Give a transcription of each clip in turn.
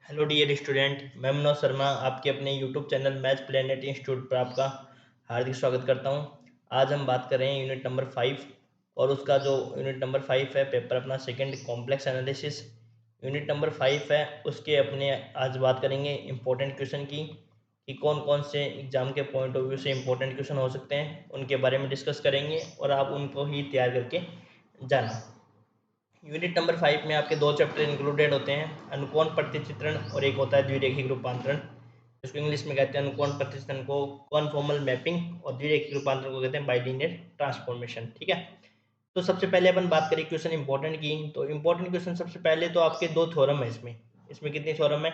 Hello dear student, मैं मनोज शर्मा आपके अपने YouTube channel math planet institute पर आपका हार्दिक स्वागत करता हूं। आज हम बात कर रहे हैं यूनिट नंबर 5 और उसका जो यूनिट नंबर 5 है पेपर अपना second complex analysis. Unit number 5 है उसके अपने आज बात करेंगे इम्पोर्टेंट क्वेश्चन की कि कौन कौन से एग्जाम के पॉइंट ऑफ व्यू से इम्पोर्टेंट क्वेश्चन हो सकते हैं, उनके बारे में डिस्कस करेंगे और आप उनको ही तैयार करके जाना। यूनिट नंबर 5 में आपके दो चैप्टर इंक्लूडेड होते हैं, अनुकोण प्रतिचित्रण और एक होता है द्विरेखिक रूपांतरण। इसको इंग्लिश में कहते हैं अनुकोण प्रतिचित्रण को कॉन्फॉर्मल मैपिंग और द्विरेखिक रूपांतरण को कहते हैं बाइलिनियर ट्रांसफॉर्मेशन। ठीक है, तो सबसे पहले अपन बात करें क्वेश्चन इंपॉर्टेंट की। तो इंपॉर्टेंट क्वेश्चन सबसे पहले तो आपके दो थ्योरम है इसमें। इसमें कितनी थ्योरम है?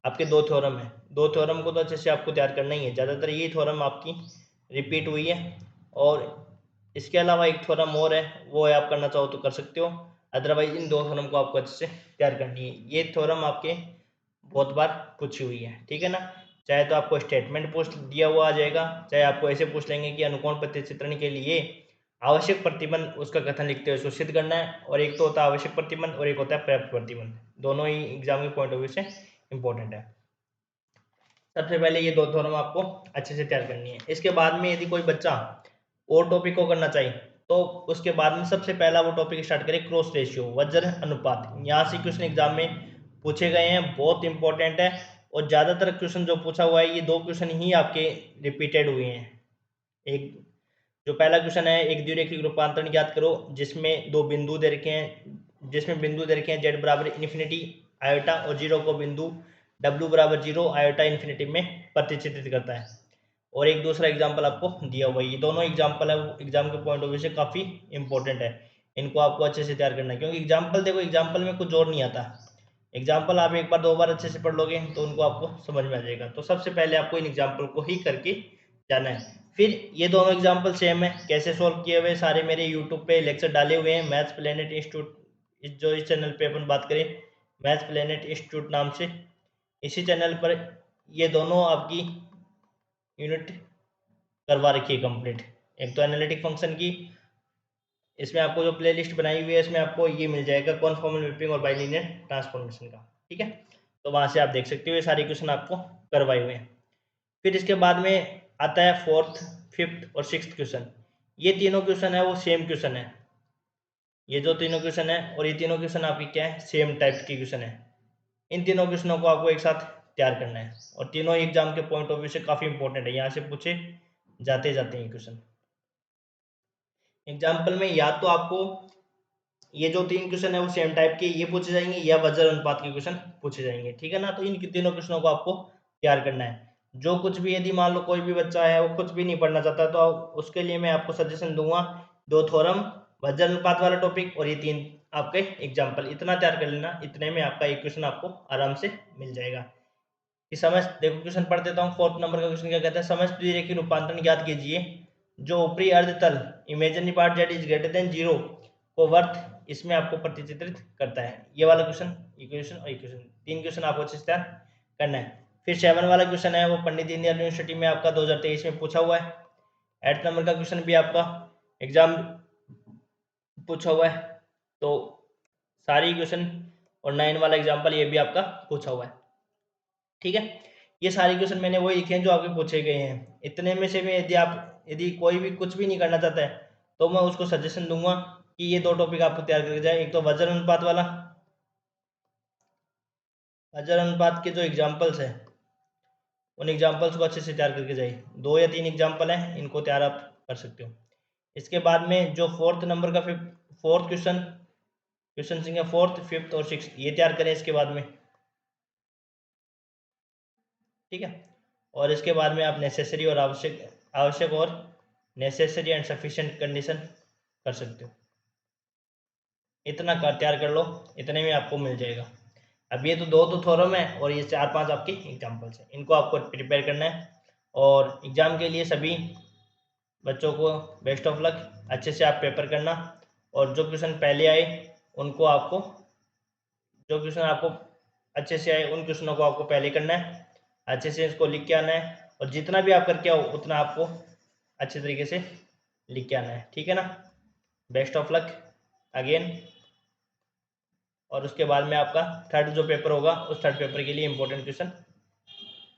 आपके दो थ्योरम है। दो थ्योरम को तो अच्छे से आपको तैयार करना ही है, ज़्यादातर ये थ्योरम आपकी रिपीट हुई है और इसके अलावा एक थ्योरम और है, वो है आप करना चाहो तो कर सकते हो, अदरवाइज इन दो थ्योरम को आपको अच्छे से तैयार करनी है। ये थ्योरम आपके बहुत बार पूछी हुई है, ठीक है ना। चाहे तो आपको स्टेटमेंट पूछ दिया हुआ आ जाएगा, चाहे आपको ऐसे पूछ लेंगे कि अनुकोण प्रतिचित्रण के लिए आवश्यक प्रतिबंध उसका कथन लिखते हुए सुसिद्ध करना है। और एक तो होता है आवश्यक प्रतिबंध और एक होता है पर्याप्त प्रतिबंध। दोनों ही एग्जाम के पॉइंट ऑफ व्यू से इंपॉर्टेंट है। सबसे पहले ये दो थ्योरम आपको अच्छे से तैयार करनी है। इसके बाद में यदि कोई बच्चा और टॉपिक को करना चाहिए तो उसके बाद में सबसे पहला वो टॉपिक स्टार्ट करें क्रॉस रेशियो, वज्र अनुपात। यहाँ से क्वेश्चन एग्जाम में पूछे गए हैं, बहुत इंपॉर्टेंट है। और ज़्यादातर क्वेश्चन जो पूछा हुआ है ये दो क्वेश्चन ही आपके रिपीटेड हुए हैं। एक जो पहला क्वेश्चन है, एक द्विरेखिक रूपांतरण ज्ञात करो जिसमें दो बिंदु दे रखे हैं, जिसमें बिंदु दे रखे हैं z बराबर इन्फिनिटी आयोटा और जीरो को बिंदु w बराबर जीरो आयोटा इन्फिनिटी में प्रतिचित्रित करता है। और एक दूसरा एग्जाम्पल आपको दिया हुआ है। ये दोनों एग्जाम्पल है वो एग्जाम के पॉइंट ऑफ व्यू से काफ़ी इंपॉर्टेंट है, इनको आपको अच्छे से तैयार करना है। क्योंकि एग्जाम्पल देखो, एग्जाम्पल में कुछ और नहीं आता। एग्जाम्पल आप एक बार दो बार अच्छे से पढ़ लोगे तो उनको आपको समझ में आ जाएगा। तो सबसे पहले आपको इन एग्जाम्पल को ही करके जाना है। फिर ये दोनों एग्जाम्पल सेम है, कैसे सॉल्व किए हुए सारे मेरे यूट्यूब पे लेक्चर डाले हुए हैं मैथ्स प्लेनेट इंस्टीट्यूट। जो इस चैनल पे अपन बात करें मैथ्स प्लेनेट इंस्टीट्यूट नाम से, इसी चैनल पर ये दोनों आपकी यूनिट करवा रखी है कंप्लीट। एक तो एनालिटिक फंक्शन की, इसमें आपको जो प्लेलिस्ट बनाई हुई है इसमें आपको ये मिल जाएगा कॉन्फॉर्मल मैपिंग और बाइलिनियर ट्रांसफॉर्मेशन का। ठीक है, तो वहाँ से आप देख सकते हो ये सारे क्वेश्चन आपको करवाए हुए हैं। फिर इसके बाद में आता है फोर्थ, फिफ्थ और सिक्स्थ क्वेश्चन। ये तीनों क्वेश्चन है वो सेम क्वेश्चन है। ये जो तीनों क्वेश्चन है और ये तीनों क्वेश्चन आपकी क्या है, सेम टाइप की क्वेश्चन है। इन तीनों क्वेश्चनों को आपको एक साथ तैयार करना है और तीनों एग्जाम के पॉइंट ऑफ व्यू से काफ़ी इंपॉर्टेंट है, यहाँ से पूछे जाते जाते हैं क्वेश्चन। एग्जाम्पल में या तो आपको ये जो तीन क्वेश्चन है वो सेम टाइप के ये पूछे जाएंगे या वज्र अनुपात के क्वेश्चन पूछे जाएंगे, ठीक है ना। तो इन तीनों क्वेश्चनों को आपको तैयार करना है। जो कुछ भी यदि मान लो कोई भी बच्चा है वो कुछ भी नहीं पढ़ना चाहता तो उसके लिए मैं आपको सजेशन दूंगा, दो थ्योरम, वज्र अनुपात वाला टॉपिक और ये तीन आपके एग्जाम्पल, इतना तैयार कर लेना। इतने में आपका एक क्वेश्चन आपको आराम से मिल जाएगा। कि समझ देखो, क्वेश्चन पढ़ देता हूँ। फोर्थ नंबर का क्वेश्चन क्या कहता है, समझ द्विरेखीय रूपांतरण ज्ञात कीजिए जो ऊपरी अर्धतल imaginary part Z is greater than zero को वर्थ इसमें आपको प्रतिचित्रित करता है। ये वाला क्वेश्चन, ये क्वेश्चन और ये क्वेश्चन, तीन क्वेश्चन आपको अच्छे से तैयार करना है। फिर 7 वाला क्वेश्चन है वो पंडित दीनदयाल यूनिवर्सिटी में आपका 2023 में पूछा हुआ है। 8 नंबर का क्वेश्चन भी आपका एग्जाम पूछा हुआ है। तो सारी क्वेश्चन और 9 वाला एग्जाम्पल ये भी आपका पूछा हुआ है, ठीक है। ये सारे क्वेश्चन मैंने वही लिखे हैं जो आपके पूछे गए हैं। इतने में से भी यदि कोई भी कुछ भी नहीं करना चाहता है तो मैं उसको सजेशन दूंगा कि ये दो टॉपिक आपको तैयार करके जाए। एक तो वज्र अनुपात वाला, वज्र अनुपात के जो एग्जाम्पल्स है उन एग्जाम्पल्स को अच्छे से तैयार करके जाइए। 2 या 3 एग्जाम्पल हैं, इनको तैयार आप कर सकते हो। इसके बाद में जो फोर्थ नंबर का फोर्थ क्वेश्चन, क्वेश्चन सिंह है फोर्थ, फिफ्थ और सिक्स, ये तैयार करें इसके बाद में, ठीक है। और इसके बाद में आप नेसेसरी और आवश्यक आवश्यक और नेसेसरी एंड सफिशिएंट कंडीशन कर सकते हो। इतना कर तैयार कर लो, इतने में आपको मिल जाएगा। अब ये तो दो तो थ्योरम है और ये 4-5 आपके एग्जाम्पल्स हैं, इनको आपको प्रिपेयर करना है। और एग्जाम के लिए सभी बच्चों को बेस्ट ऑफ लक, अच्छे से आप पेपर करना। और जो क्वेश्चन पहले आए उनको आपको, जो क्वेश्चन आपको अच्छे से आए उन क्वेश्चनों को आपको पहले करना है, अच्छे से इसको लिख के आना है। और जितना भी आप करके आओ उतना आपको अच्छे तरीके से लिख के आना है, ठीक है ना। Best of luck again. और उसके बाद में आपका थर्ड जो पेपर होगा उस थर्ड पेपर के लिए इंपॉर्टेंट क्वेश्चन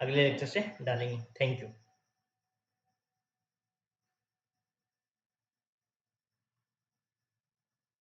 अगले लेक्चर से डालेंगे। Thank you.